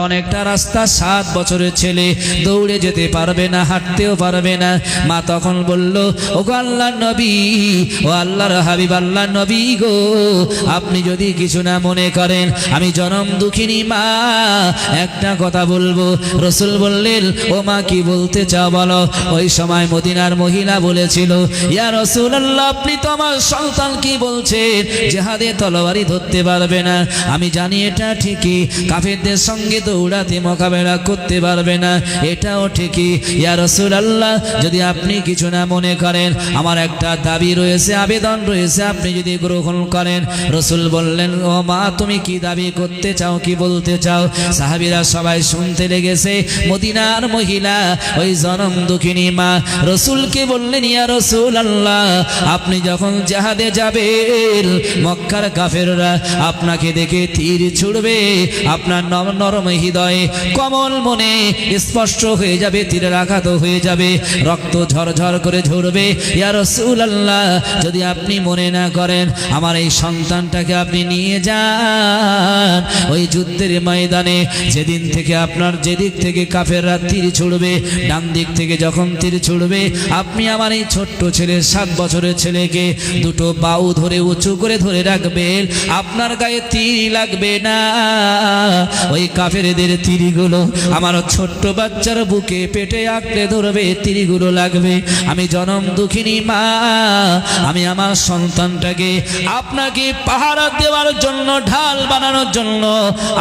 অনেকটা রাস্তা, 7 বছরের ছেলে দৌড়ে যেতে পারবে না, হাঁটতেও পারবে না। মা তখন বলল, ওগো আল্লাহর নবী, ও আল্লাহর হাবিব, আল্লাহর নবী গো, আপনি যদি কিছু না মনে করেন, আমি জনম দুঃখিনী মা, একটা কথা বলবো। রাসূল বললেন, ও মা কি বলতে চাও বলো। ওই সময় মদিনার মহিলা বলেছিল, ইয়া রাসূলুল্লাহ, আপনি তো আমার সন্তান কি বলছেন জিহাদে তলোয়ারি ধরতে পারবে না। আমি জানি এটা ঠিকই, কাফেরদের সঙ্গে দৌড়াতে মোকাবেলা করতে পারবে না, এটাও ঠিকই। ইয়া রাসূলুল্লাহ, যদি আপনি কিছু না মনে করেন, আমার একটা দাবি রয়েছে, আবেদন রয়েছে, আপনি যদি গ্রহণ করেন। রাসূল বললেন, ও মা তুমি কি দাবি করতে চাও, কি বলতে চাও? সাহাবীরা সবাই শুনতে লেগেছে। মদিনার মহিলা ওই জনম দুঃখিনী মা রাসূলকে বললেন, ইয়া রাসূলুল্লাহ, আপনি যখন জিহাদে যাবেন, মক্কার কাফেররা আপনাকে দেখে তীর ছুড়বে, আপনার নরম হৃদয়ে, কোমল মনে স্পষ্ট হয়ে যাবে, তীরের আঘাত হয়ে যাবে, রক্ত ঝরঝর করে ঝরবে। ইয়া রাসূলুল্লাহ, যদি আপনি মনে না করেন, আমার এই সন্তানটাকে আপনি নিয়ে যান ওই যুদ্ধের ময়দানে। যেদিন থেকে আপনার যেদিক থেকে কাফেররা তীর ছুড়বে, ডান দিক থেকে যখন তীর ছুড়বে, আপনি আমার এই ছোট্ট ছেলে, 7 বছরের ছেলেকে দুটো বাউ ধরে উঁচু করে ধরে রাখবেন, আপনার গায়ে তীর লাগবে না। ওই কাফেরদের তীরগুলো আমার ছোট্ট বাচ্চার বুকে পেটে আঁকড়ে ধরবে, তীরগুলো লাগবে। আমি জনম দুঃখিনী মা, আমি আমার সন্তানটাকে আপনাকে পাহারা দেওয়ার জন্য, ঢাল বানানোর জন্য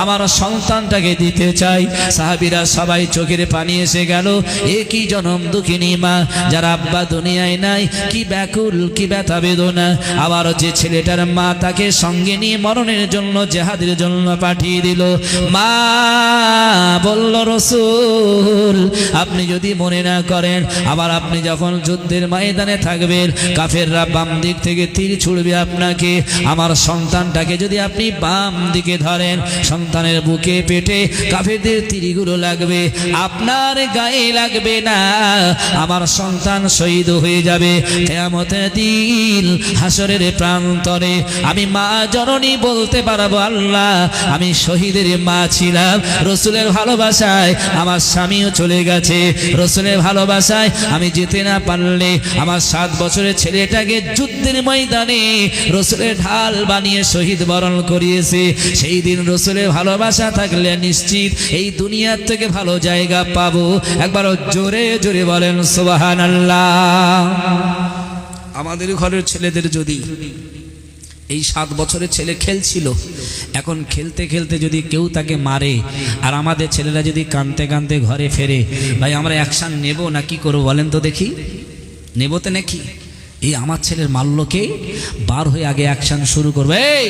আমার সন্তানটাকে দিতে চাই। সাহাবীরা সবাই চোখের পানি এসে গেল। এ কি জনম দুঃখিনী মা, যার আব্বা দুনিয়ায় নাই, কি ব্যাকুল, কি ব্যথা বেদনা। আবার যে ছেলেটার মা তাকে সঙ্গে নিয়ে মরণের জন্য, জিহাদের জন্য পাঠিয়ে দিল। মা বলল, রাসূল আপনি যদি মনে না করেন, আবার আপনি যখন যুদ্ধের ময়দানে থাকবেন, কাফেররা বাম দিক থেকে তীর ছুড়বে আপনাকে, আমার সন্তানটাকে যদি আপনি বাম দিকে ধরেন, সন্তানের বুকে পেটে কাফেরদের তীরগুলো লাগবে, আপনার গায়ে লাগবে না, আমার সন্তান শহীদ হয়ে যাবে। কিয়ামতের দিন হাসরের প্রান্তরে আমি মা জননী বলতে পারবো, আল্লাহ আমি শহীদের মা ছিলাম, রাসূলের ভালোবাসায় আমার স্বামীও চলে গেছে, রাসূলের ভালোবাসায় আমি যেতে না পারলে আমার 7 বছরের ছেলেটাকে যুদ্ধের ময়দানে রাসূলের ঢাল বানিয়ে শহীদ বরণ করিয়েছে। সেই দিন রাসূলের ভালোবাসা থাকলে নিশ্চিত এই দুনিয়ার থেকে ভালো জায়গা পাবো। একবার জোরে জোরে বলেন সুবহানাল্লাহ। আমাদের ঘরের ছেলেদের যদি এই 7 বছরের ছেলে খেলছিল, এখন খেলতে খেলতে যদি কেউ তাকে মারে, আর আমাদের ছেলেরা যদি কাঁদতে কাঁদতে ঘরে ফেরে, ভাই আমরা অ্যাকশন নেব না কি করবো বলেন তো দেখি? নেব তো নাকি? এই আমার ছেলের মারলোকে বার হয়ে আগে অ্যাকশন শুরু করবে। এই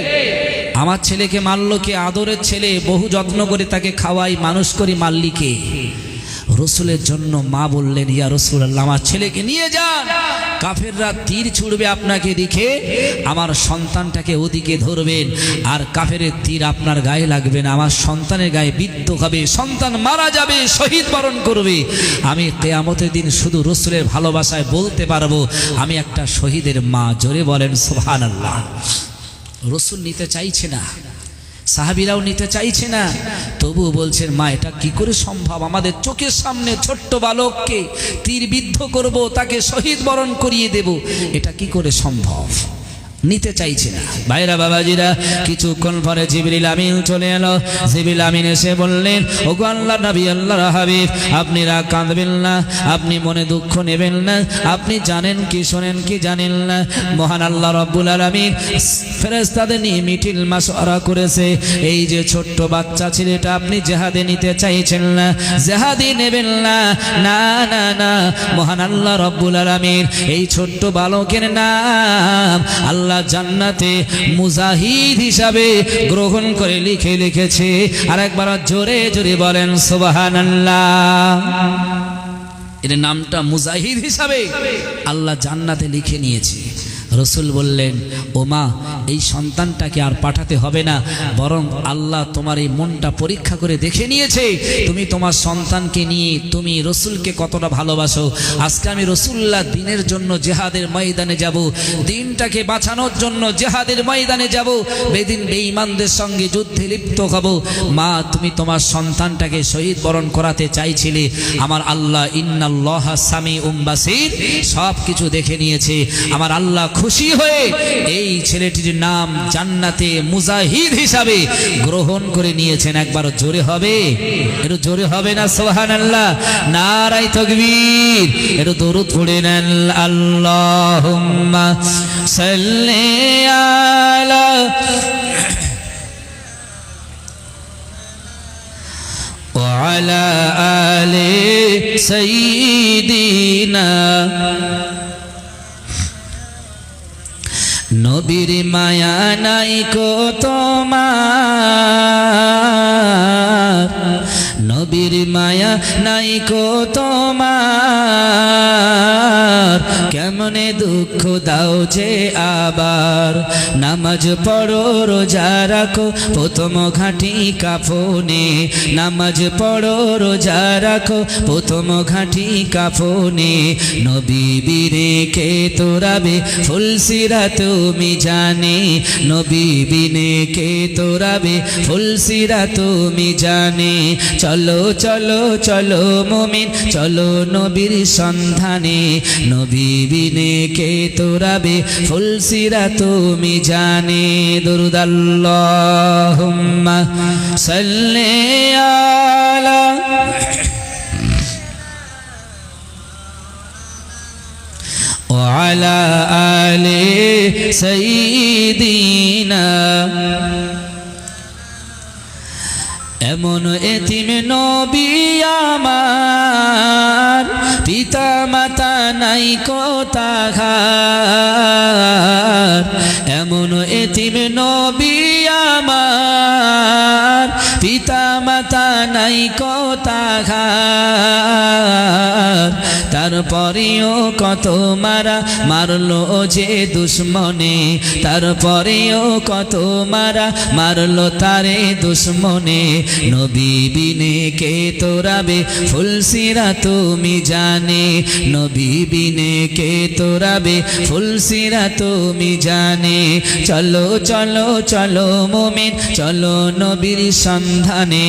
আমার ছেলেকে মারলোকে, আদরের ছেলে, বহু যত্ন করে তাকে খাওয়াই, মানুষ করি, মাল্লিকে। রাসূলের জন্য মা বললেন, ইয়া রাসূলুল্লাহ আমার ছেলেকে নিয়ে যান, কাফেররা তীর ছুড়বে আপনাকে দেখে, আমার সন্তানটাকে ওদিকে ধরবেন, আর কাফেরের তীর আপনার গায়ে লাগবে না, আমার সন্তানের গায়ে বিদ্ধ হবে, সন্তান মারা যাবে, শহীদ বরণ করবে। আমি কিয়ামতের দিন শুধু রাসূলের ভালোবাসায় বলতে পারবো আমি একটা শহীদের মা। জোরে বলেন সুবহানাল্লাহ। রাসূল নিতে চাইছে না, সাহাবীরাও নিতে চাইছে না, তবুও বলছেন, মা এটা কি করে সম্ভব? আমাদের চোখের সামনে ছোট্ট বালককে তীর বিদ্ধ করব, তাকে শহীদ বরণ করিয়ে দেব, এটা কি করে সম্ভব? নিতে চাইছে না। ভাইরা বাবাজিরা, কিছুক্ষণ পরে জিবরিল আমিন চলে এলো। জিবরিল আমিন এসে বললেন, ওগো আল্লাহর নবী, আল্লাহর হাবিব, আপনি রাগ কাঁদবেন না, আপনি মনে দুঃখ নেবেন না, আপনি জানেন কি শোনেন কি জানেন না, মহান আল্লাহ রাব্বুল আলামিন ফেরেশতাদের নিয়ে মিটিল মাশওয়ারা করেছে। এই যে ছোট্ট বাচ্চা ছেলেটা আপনি জিহাদে নিতে চাইছেন না, জিহাদে নেবেন না, না না না, মহান আল্লাহ রাব্বুল আলামিন এই ছোট্ট বালকের নাম আল্লাহ জান্নাতে মুজাহিদ হিসাবে গ্রহণ করে লিখে লিখেছে। আর একবার জোরে জোরে বলেন সুবহানাল্লাহ। এর নামটা মুজাহিদ হিসাবে আল্লাহ জান্নাতে লিখে নিয়েছে। রসুল বললেন, ও মা, এই সন্তানটাকে আর পাঠাতে হবে না, বরং আল্লাহ তোমার এই মনটা পরীক্ষা করে দেখে নিয়েছে তুমি তোমার সন্তানকে নিয়ে তুমি রসুলকে কতটা ভালোবাসো। আজকে আমি রসুল্লাহ দিনের জন্য জেহাদের ময়দানে যাব, দিনটাকে বাঁচানোর জন্য জেহাদের ময়দানে যাব, বেদিন বেঈমানদের সঙ্গে যুদ্ধে লিপ্ত হব। মা, তুমি তোমার সন্তানটাকে শহীদ বরণ করাতে চাইছিলে, আমার আল্লাহ ইন্নাল্লাহা সামিউম বাসীর সব কিছু দেখে নিয়েছে। আমার আল্লাহ খুশি হয়ে এই ছেলেটির নাম জান্নাতে মুজাহিদ হিসাবে গ্রহণ করে নিয়েছেন। একবার জোরে হবে, একটু জোরে হবে না সুবহানাল্লাহ, নারায়ে তাকবীর, একটু দরুদ পড়ে নেন। আল্লাহুম্মা সাল্লি আলা وعلى آل سيدنا নবীর মায়া নাই কো তোমার, নবীর মায়া নাই কো তোমার, কেমনে দুঃখ দাও যে আবার। নামাজ পড়ো রোজা রাখো প্রথম ঘাঁটি কাফনে, নামাজ পড়ো রোজা রাখো প্রথম ঘাঁটি কাফনে। নবী বীরে কে তোরাবে ফুলসিরা তুমি জানে, নবী বিনে কে তোরাবে ফুলসিরা তুমি জানে। চলো চলো চলো মুমিন চলো নবীর সন্ধানে, নবী বিনে কে তোরাবে ফুলসিরা তুমি জানে। দুরূদ আল্লাহুম্মা সাল্লি আলা وعلى آل سيدنا এমন এতিম নবী আমার, পিতা মাতা নাই কো তাহার। এমন এতিম নবী আমার, পিতা মাতা নাই কো তাহার। তারপরেও কত মারা মারলো যে দুশ্মনে, তারপরেও কত মারা মারলো তারে দুশ্মনে। নবী বিনে কে তোরাবে ফুলসিরা তুমি জানে, নবী বিনে কে তোরাবে ফুলসিরা তুমি জানে। চলো চলো চলো মুমিন চলো নবীর সন্ধানে,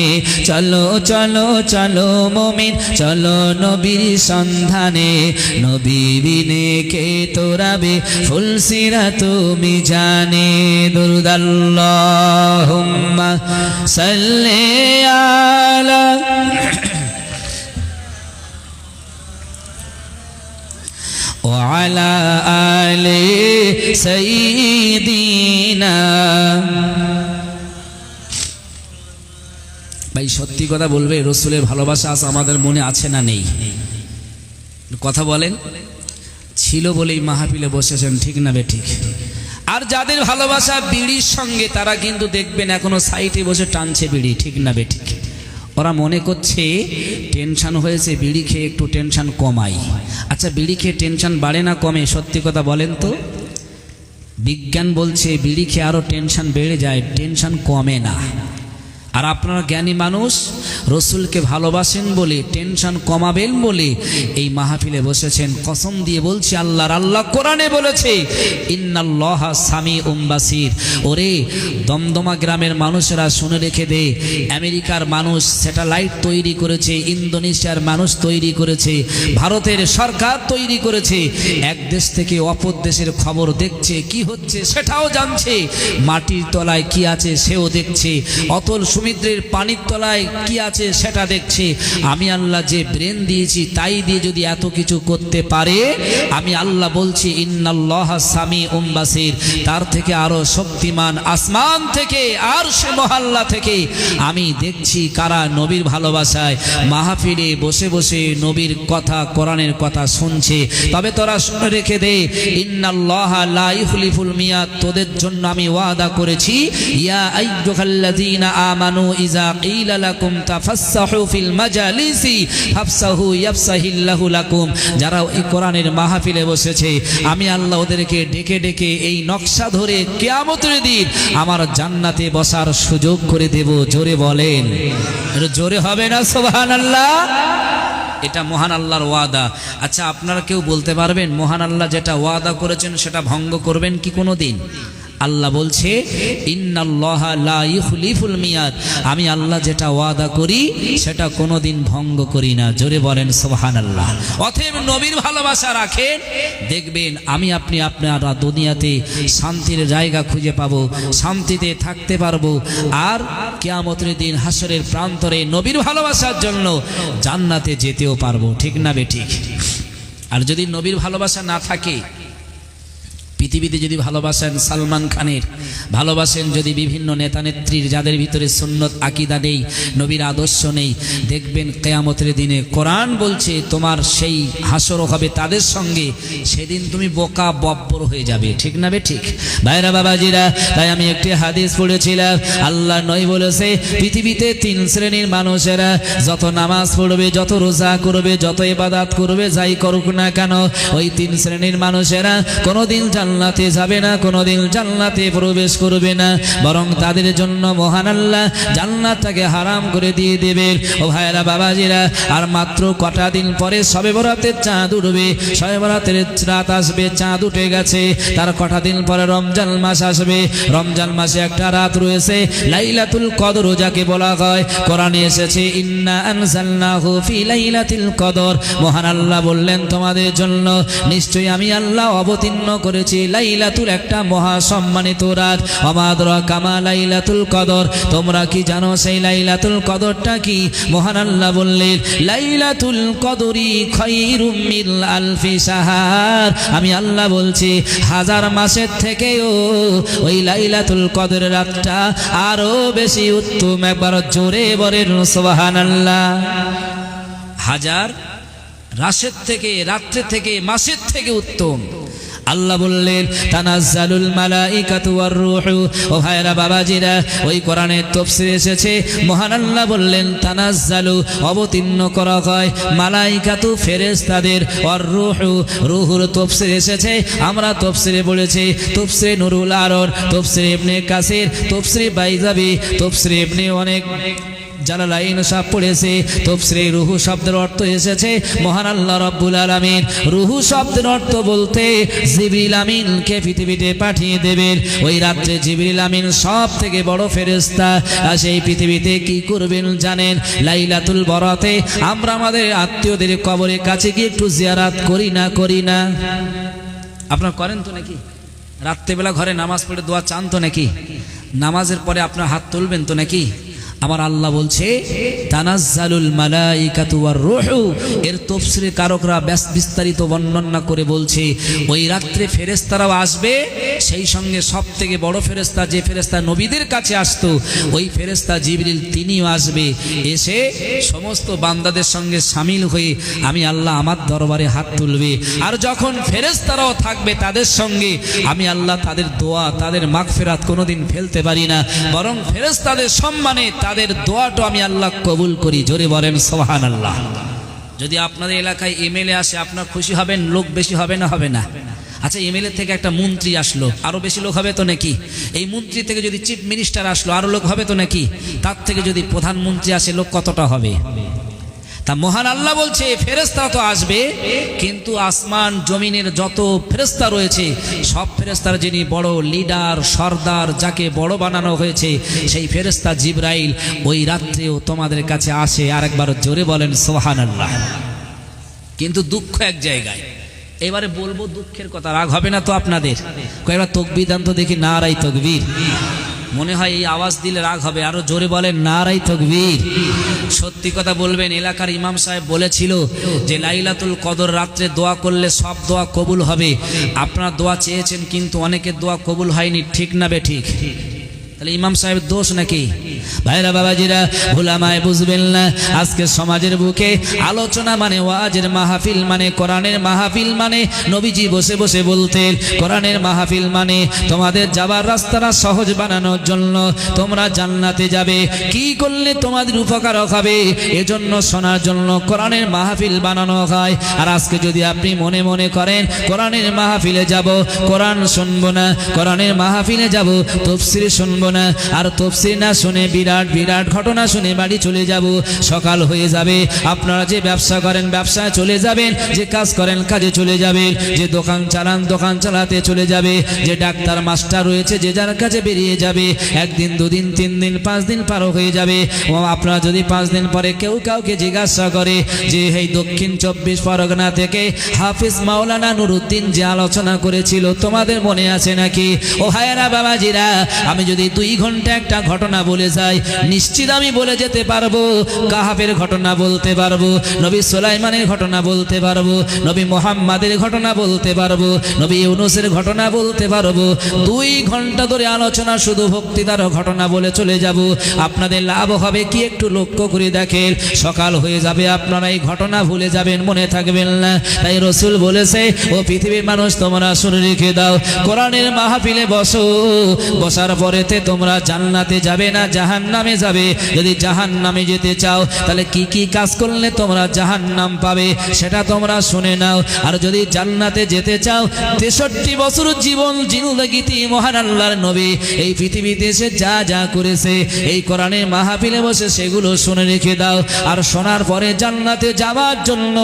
চলো চলো চলো মুমিন চলো নবীর সন্ধানে। নবী বিনে কে তোরাবে ফুলসিরা তুমি জানে। দুরূদ আল্লাহুম্মা সাল্লি আলা وعلى آل سيدنا। ভাই সত্যি কথা বলবে, রসুলের ভালোবাসা আজ আমাদের মনে আছে না নেই? কথা বলেন। ছিল বলেই মাহফিলে বসেছেন, ঠিক না বেঠিক? আর যাদের ভালোবাসা বিড়ির সঙ্গে, তারা কিন্তু দেখবেন এখনো সাইডে বসে টানছে বিড়ি, ঠিক না বেঠিক? ওরা মনে করছে টেনশন হয়েছে, বিড়ি খেয়ে একটু টেনশন কমাই। আচ্ছা, বিড়ি খেয়ে টেনশন বাড়ে না কমে? সত্যি কথা বলেন তো। বিজ্ঞান বলছে বিড়ি খেয়ে আরও টেনশন বেড়ে যায়, টেনশন কমে না। আর আপনারা জ্ঞানী মানুষ, রসুলকে ভালোবাসেন বলে, টেনশন কমাবেন বলে এই মাহফিলে বসেছেন। কসম দিয়ে বলছি, আল্লাহ কোরআনে বলেছে ইন্নাল্লাহা সামিউম বাসীর। ওরে দমদমা গ্রামের মানুষেরা শুনে রেখে দে, আমেরিকার মানুষ স্যাটেলাইট তৈরি করেছে, ইন্দোনেশিয়ার মানুষ তৈরি করেছে, ভারতের সরকার তৈরি করেছে। এক দেশ থেকে অপর দেশের খবর দেখছে, কি হচ্ছে সেটাও জানছে, মাটির তলায় কি আছে সেও দেখছে, অতল সমুদ্রের পানির তলায় কি আছে সেটা দেখছে। আমি আল্লাহ যে ব্রেন দিয়েছি তাই দিয়ে যদি এত কিছু করতে পারে, আমি আল্লাহ বলছি ইন্নাল্লাহা সামিউম বাসীর, তার থেকে আরো শক্তিমান আসমান থেকে আর সে মহল্লা থেকে আমি দেখছি কারা নবীর ভালোবাসায় মাহফিলে বসে বসে নবীর কথা কোরআনের কথা শুনছে। তবে তোরা শুনে রেখে দে, ইন্নাল্লাহা লা ইখলিফুল মিয়াদ, তোদের জন্য আমি ওয়াদা করেছি, ইয়া আইয়ুহাল্লাযীনা আমানু আমানু ইযা কিলা লাকুম তাফাসসাহু ফিল মাজালিসি ফাফসাহু ইয়াফসাহিল্লাহু লাকুম। যারা এই কোরআনের মাহফিলে বসেছে আমি আল্লাহ ওদেরকে ডেকে ডেকে এই নকশা ধরে কিয়ামতের দিন আমার জান্নাতে বসার সুযোগ করে দেব। জোরে বলেন, জোরে হবে না সুবহানাল্লাহ? এটা মহান আল্লাহর ওয়াদা। আচ্ছা, আপনারা কেউ বলতে পারবেন মহান আল্লাহ যেটা ওয়াদা করেছেন সেটা ভঙ্গ করবেন কি কোনো দিন? আল্লাহ বলছে ইন্নাল্লাহা লা ইখলিফুল মিয়াদ, আমি আল্লাহ যেটা ওয়াদা করি সেটা কোনোদিন ভঙ্গ করি না। জোরে বলেন সুবহানাল্লাহ। অতএব নবীর ভালোবাসা রাখেন, দেখবেন আমি আপনি আপনারা দুনিয়াতে শান্তির জায়গা খুঁজে পাবো, শান্তিতে থাকতে পারবো, আর কিয়ামতের দিন হাসরের প্রান্তরে নবীর ভালোবাসার জন্য জান্নাতে যেতেও পারবো। ঠিক না বেঠিক? আর যদি নবীর ভালোবাসা না থাকে, পৃথিবীতে যদি ভালোবাসেন সালমান খানের, ভালোবাসেন যদি বিভিন্ন নেতা নেত্রীর যাদের ভিতরে সুন্নত আকীদা নেই, নবীর আদর্শ নেই, দেখবেন কিয়ামতের দিনে কোরআন বলছে তোমার সেই হাসর হবে তাদের সঙ্গে, সেদিন তুমি বোকা বব্বর হয়ে যাবে। ঠিক না বে ঠিক? ভাইরা বাবাজিরা, তাই আমি একটি হাদিস পড়েছিলাম, আল্লাহ নবী বলেছে পৃথিবীতে 3 শ্রেণীর মানুষেরা যত নামাজ পড়বে, যত রোজা করবে, যত ইবাদত করবে, যাই করুক না কেন, ওই 3 শ্রেণীর মানুষেরা কোনোদিন জান্নাতে যাবে না, কোনোদিন জান্নাতে প্রবেশ করবে না, বরং তাদের জন্য মহান আল্লাহ জান্নাতটাকে হারাম করে দিয়ে দেবেন। ও ভাইরা বাবাজিরা, আর মাত্র কটা দিন পরে শবে বরাতের চাঁদ উঠবে, শবে বরাতের রাত আসবে, চাঁদ উঠে গেছে, তার কটা দিন পরে রমজান মাস আসবে, রমজান মাসে একটা রাত রয়েছে লাইলাতুল কদর, যাকে বলা হয় কোরআনে এসেছে ইন্না আনজালনাহু ফি লাইলাতিল কদর। মহান আল্লাহ বললেন তোমাদের জন্য নিশ্চয়ই আমি আল্লাহ অবতীর্ণ করেছি লাইলাতুল একটা মহা সম্মানিত রাত। ওমা আদরাকা মা লাইলাতুল কদর, তোমরা কি জানো সেই লাইলাতুল কদরটা কি? মহান আল্লাহ বললেন লাইলাতুল কদরি খায়রুম মিন আলফি শাহর, আমি আল্লাহ বলছি 1000 মাসের থেকেও ওই লাইলাতুল কদর রাতটা আরো বেশি উত্তম। একবার জোরে বলেন সুবহানাল্লাহ। 1000 রাতের থেকে, রাত্রে থেকে, মাসের থেকে উত্তম। আল্লাহ বললেন তানাজ্জালুল মালাইকাতু ওয়ার রূহু। ও ভাইরা বাবাজিরা, ওই কোরআনের তাফসীরে এসেছে মহান আল্লাহ বললেন তানাজ্জালু, অবতীর্ণ করা হয়, মালাইকাতু ফেরেশতাদের, ওয়ার রূহু, রূহুর তাফসীর এসেছে, আমরা তাফসীরে বলেছি তাফসীরে নুরুল আরর, তাফসীরে ইবনে কাসির, তাফসীরে বাইজাবি, তাফসীরে ইবনে অনেক জালালাইন সব পড়েছে। তাফসীরে রূহু শব্দের অর্থ এসেছে মহান আল্লাহ রাব্বুল আলামিন রূহু শব্দের অর্থ বলতে জিবরিল আমিনকে পৃথিবীতে পাঠিয়ে দেবেন। ওই রাত্রে জিবরিল আমিন সব থেকে বড় ফেরেশতা, আর সেই পৃথিবীতে কি করবেন জানেন? লাইলাতুল বরাতে আমরা আমাদের আত্মীয়দের কবরের কাছে গিয়ে একটু জিয়ারাত করি না? আপনারা করেন তো নাকি? রাত্রেবেলা ঘরে নামাজ পড়ে দোয়া চান তো নাকি? নামাজের পরে আপনার হাত তুলবেন তো নাকি? আমার আল্লাহ বলছে তানাজ্জালুল মালাইকাতু ওয়ার রূহু, এর তাফসীরে কারকরা বিস্তারিত বর্ণনা করে বলছে ওই রাত্রে ফেরেশতারাও আসবে, সেই সঙ্গে সবথেকে বড় ফেরেশতা যে ফেরেশতা নবীদের কাছে আসতো ওই ফেরেশতা জিবরিল তিনিও আসবে, এসে সমস্ত বান্দাদের সঙ্গে শামিল হয়ে আমি আল্লাহ আমার দরবারে হাত তুলবে। আর যখন ফেরেশতারাও থাকবে তাদের সঙ্গে, আমি আল্লাহ তাদের দোয়া, তাদের মাগফিরাত কোনোদিন ফেলতে পারি না, বরং ফেরেশতাদের সম্মানে তাদের দোয়াটা আমি আল্লাহ কবুল করি। জোরে বলেন সুবহানাল্লাহ। যদি আপনাদের এলাকায় এমএলএ আসে আপনার খুশি হবেন? লোক বেশি হবে না হবে না? আচ্ছা, এমএলএ থেকে একটা মন্ত্রী আসলো, আরো বেশি লোক হবে তো নাকি? এই মন্ত্রী থেকে যদি চিফ মিনিস্টার আসলো আরো লোক হবে তো নাকি? তার থেকে যদি প্রধানমন্ত্রী আসে লোক কতটা হবে? তা মহান আল্লাহ বলছে ফেরেশতারা তো আসবে, কিন্তু আসমান জমিনের যত ফেরেশতা রয়েছে সব ফেরেশতার যিনি বড় লিডার, সর্দার, যাকে বড় বানানো হয়েছে, সেই ফেরেশতা জিবরাইল ওই রাত্রেও তোমাদের কাছে আসে। আর একবার জোরে বলেন সুবহানাল্লাহ। কিন্তু দুঃখ এক জায়গায়, এবারে বলবো দুঃখের কথা, রাগ হবে না তো আপনাদের? কয়েকবার তাকবীর দান তো দেখি, নারাই তাকবীর। মনে হয় এই আওয়াজ দিলে রাগ হবে, আরো জোরে বলেন নারাই তাকবীর। সত্যি কথা বলবেন, এলাকার ইমাম সাহেব বলেছিল যে লাইলাতুল কদর রাত্রে দোয়া করলে সব দোয়া কবুল হবে। আপনারা দোয়া চেয়েছেন কিন্তু অনেকের দোয়া কবুল হয়নি, ঠিক না বে ঠিক? তাহলে ইমাম সাহেবের দোষ নাকি? ভাইরা বাবাজিরা, ভুলামায় বুঝবেন না, আজকে সমাজের বুকে আলোচনা মানে ওয়াজের মাহফিল, মানে কোরআনের মাহফিল, মানে নবীজি বসে বসে বলতেন কোরআনের মাহফিল মানে তোমাদের যাবার রাস্তাটা সহজ বানানোর জন্য, তোমরা জান্নাতে যাবে, কি করলে তোমাদের উপকার হবে এজন্য শোনার জন্য কোরআনের মাহফিল বানানো হয়। আর আজকে যদি আপনি মনে মনে করেন কোরআনের মাহফিলে যাব, কোরআন শুনবো না, কোরআনের মাহফিলে যাব, তাফসীর শুনবো না, আর তাফসীর না শুনে বিরাট বিরাট ঘটনা শুনে বাড়ি চলে যাব, সকাল হয়ে যাবে। আপনারা যে ব্যবসা করেন ব্যবসায় চলে যাবেন, যে কাজ করেন কাজে চলে যাবেন, যে দোকান চালান দোকান চালাতে চলে যাবে, যে ডাক্তার মাস্টার রয়েছে যে যার কাছে বেরিয়ে যাবে। একদিন দুদিন 3 দিন 5 দিন পার হয়ে যাবে। ও আপনারা যদি 5 দিন পরে কেউ কাউকে জিজ্ঞাসা করে যে এই দক্ষিণ 24 পরগনা থেকে হাফিজ মাওলানা নুরুদ্দিন যে আলোচনা করেছিল তোমাদের মনে আছে নাকি? ও ভাইয়েরা বাবাজিরা, আমি যদি 2 ঘন্টা একটা ঘটনা বলে যাই, নিশ্চিত আমি বলে যেতে পারবো। কাহাবের ঘটনা বলতে পারবো, নবী সুলাইমানের ঘটনা বলতে পারবো, নবী মুহাম্মাদের ঘটনা বলতে পারবো, নবী ইউনূসের ঘটনা বলতে পারবো। 2 ঘন্টা ধরে আলোচনা শুধু ভক্তিদার ঘটনা বলে চলে যাব। আপনাদের লাভ হবে কি একটু লক্ষ্য করে দেখেন, সকাল হয়ে যাবে আপনারা এই ঘটনা ভুলে যাবেন, মনে থাকবেন না। তাই রাসূল বলেছে, ও পৃথিবীর মানুষ তোমরা শুনে রেখে দাও, কোরআনের মাহফিলে বসো, বসার পরেতে তোমরা জান্নাতে যাবে না জাহান্নামে যাবে। যদি জাহান্নামে যেতে চাও তাহলে কি কি কাজ করলে তোমরা জাহান্নাম পাবে সেটা তোমরা শুনে নাও। আর যদি জান্নাতে যেতে চাও, 63 বছর জীবন জিন্দেগিতে মহান আল্লাহর নবী এই পৃথিবীতে এসে যা যা করেছে এই কোরআনের মাহফিলে বসে সেগুলো শুনে রেখে দাও। আর শোনার পরে জান্নাতে যাওয়ার জন্য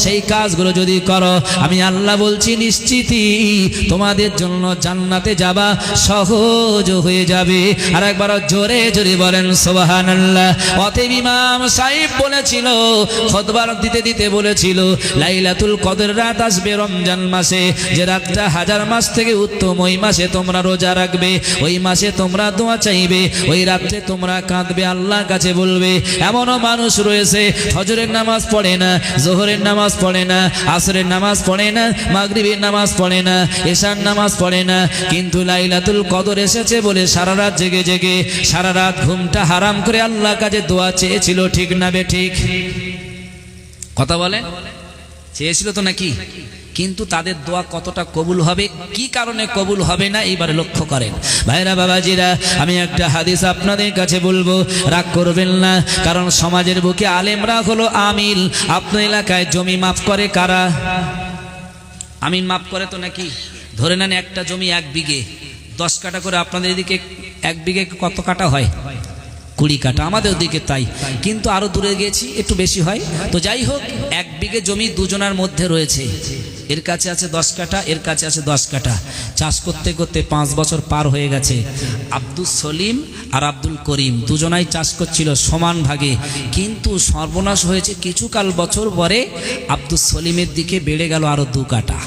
সেই কাজগুলো যদি করো, আমি আল্লাহ বলছি নিশ্চিতই তোমাদের জন্য জান্নাতে যাওয়া সহজ হয়ে যাবে। আর একবার জোরে জোরে বলেন সুবহানাল্লাহ। অতএব ইমাম সাহেব বলেছিল, খুতবা দিতে দিতে বলেছিল, লাইলাতুল কদর রাত আসবে রমজান মাসে, যে রাতটা 1000 মাস থেকে উত্তম। ওই মাসে তোমরা রোজা রাখবে, ওই মাসে তোমরা দোয়া চাইবে, ওই রাত্রে তোমরা কাঁদবে, আল্লাহর কাছে বলবে। এমনও মানুষ রয়েছে ফজরের নামাজ পড়ে না, জোহরের নামাজ পড়ে না, আসরের নামাজ পড়ে না, মাগরিবের নামাজ পড়ে না, এশার নামাজ পড়ে না, কিন্তু লাইলাতুল কদর এসেছে বলে সারা রাত জেগে জেগে সারা রাত ঘুমটা হারাম করে আল্লাহর কাছে দোয়া চেয়েছিল। ঠিক না বে ঠিক? কথা বলে চেয়েছিল তো নাকি? কিন্তু তাদের দোয়া কতটা কবুল হবে, কি কারণে কবুল হবে না, এইবারে লক্ষ্য করেন। ভাইরা বাবাজিরা, আমি একটা হাদিস আপনাদের কাছে বলবো, রাগ করবেন না, কারণ সমাজের বুকে আলেমরা হলো আমিল। আপনার এলাকায় জমি মাফ করে কারা? আমিন মাফ করে তো নাকি? ধরে নেন একটা জমি 1 বিঘে 10 কাঠা করে, আপনাদের এদিকে 1 বিঘে কত কাঠা হয়? 20 কাঠা। আমাদের দিকে তাই, কিন্তু আরো দূরে গেছি একটু বেশি হয়। তো যাই হোক, 1 বিঘে জমি দুজনের মধ্যে রয়েছে, এর কাছে আছে 10 কাঠা, এর কাছে আছে 10 কাঠা। চাষ করতে করতে 5 বছর পার হয়ে গেছে। আব্দুল সলিম আর আব্দুল করিম দুজনাই চাষ করছিল সমান ভাগে, কিন্তু সর্বনাশ হয়েছে। কিছুকাল বছর পরে আব্দুল সলিমের দিকে বেড়ে গেল আরো 2 কাঠা,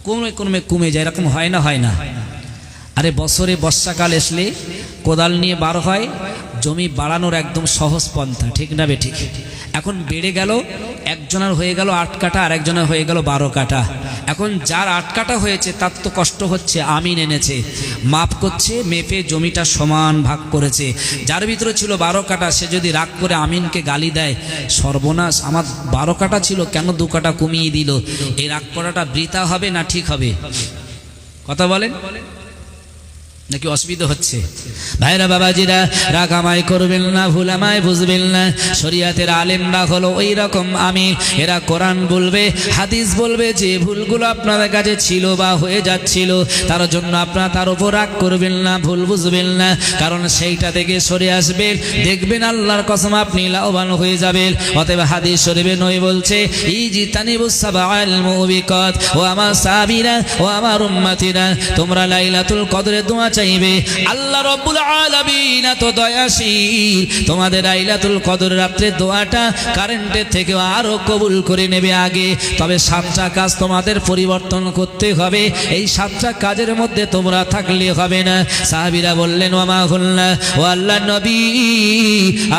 কমে কমে কমে যায়। এরকম হয় না? হয় না? আরে বছরে বর্ষাকাল আসলে কোদাল নিয়ে বার হয়, জমি বাড়ানোর একদম সহজ পন্থা। ঠিক না বে ঠিক? এখন বেড়ে গেল, একজনের হয়ে গেল 8 কাঠা, আর একজনের হয়ে গেল 12 কাঠা। এখন যার 8 কাঠা হয়েছে তার তো কষ্ট হচ্ছে, আমিন এনেছে, মাপ করছে, মেপে জমিটা সমান ভাগ করেছে। যার ভিতরে ছিল 12 কাঠা, সে যদি রাগ করে আমিনকে গালি দেয়, সর্বনাশ, আমার 12 কাঠা ছিল, কেন 2 কাঠা কমিয়ে দিল? এই রাগ করাটা বৃথা হবে না ঠিক হবে? কথা বলেন, নাকি অসুবিধা হচ্ছে? ভাইরা বাবাজিরা, রাগ আমায় করবেন না, ভুল আমায় বুঝবেন না। শরিয়াতের আলেমরা হলো ওই রকম আমির, এরা কোরআন বলবে, হাদিস বলবে। যে ভুলগুলো আপনাদের কাছে ছিল বা হয়ে যাচ্ছিল, তার জন্য আপনারা তার উপর রাগ করবেন না, ভুল বুঝবেন না, কারণ সেইটা থেকে সরে আসবেন, দেখবেন আল্লাহর কসম আপনি লাভবান হয়ে যাবেন। অতএব হাদিস শরীফে নবী বলছে, ইজতানিবুস সাবাল মুবিকাত। ও আমার সাহাবীরা, ও আমার উম্মতিরা, তোমরা লাইলাতুল কদরে দোয়া চাইবে। আল্লাহ রাব্বুল আলামিন এত দয়াশীল, তোমাদের লাইলাতুল কদর রাতে দোয়াটা কারেন্টের থেকে আরো কবুল করে নেবে আগে। তবে 7টা কাজ তোমাদের পরিবর্তন করতে হবে, এই 7টা কাজের মধ্যে তোমরা থাকলে হবে না। সাহাবীরা বললেন, ওয়া মা হুল্লা, ও আল্লাহর নবী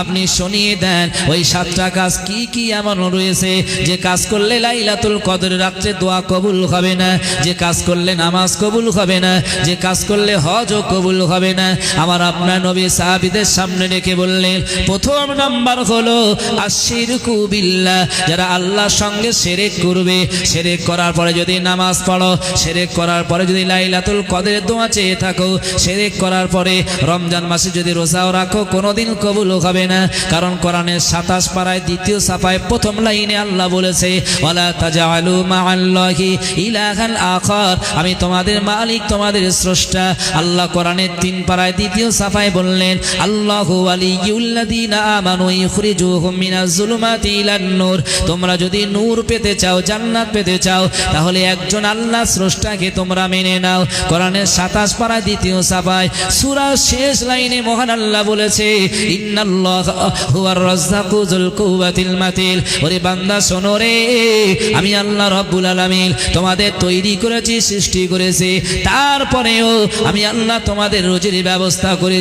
আপনি শুনিয়ে দেন ওই 7টা কাজ কি কি এমন রয়েছে যে কাজ করলে লাইলাতুল কদর রাতে দোয়া কবুল হবে না, যে কাজ করলে নামাজ কবুল হবে না, যে কাজ করলে হজ হজও কবুল হবে না। আমার আপনার নবী সাহাবীদের সামনে রেখে বললেন, প্রথম নাম্বার হলো আশিরকু বিল্লাহ, যারা আল্লাহর সঙ্গে শিরক করবে, শিরক করার পরে যদি নামাজ পড়ো, শিরক করার পরে যদি লাইলাতুল কদরের দোয়া চেয়ে থাকো, শিরক করার পরে রমজান মাসে যদি রোজাও রাখো, কোনোদিন কবুল হবে না। কারণ কোরআনের 27 পারায় দ্বিতীয় সাফায় প্রথম লাইনে আল্লাহ বলেছে, ওয়ালা তাজআলু মাআল্লাহি ইলাহান আখার, আমি তোমাদের মালিক, তোমাদের স্রষ্টা। আল্লাহ কোরআনের 3 পারায় দ্বিতীয় সাফায় বললেন, আল্লাহু ওয়ালিয়ুল্লাযীনা আমানু ইখরিজুহুম মিনাজ যুলুমাতি ইলান নূর, তোমরা যদি নূর পেতে চাও, জান্নাত পেতে চাও, তাহলে একজন আল্লাহ স্রষ্টাকে তোমরা মেনে নাও। কোরআনের 27 পারায় দ্বিতীয় সাফায় সূরার শেষ লাইনে মহান আল্লাহ বলেছে, ইন্নাল্লাহা হুয়ার রাজ্জাকু যুল কুওয়াতিল মাতিন। ওরে বান্দা শোনো রে, আমি আল্লাহ রাব্বুল আলামিন তোমাদের তৈরি করেছি, সৃষ্টি করেছি, তারপরেও আমি আল্লাহ তোমাদের রুজির ব্যবস্থা করে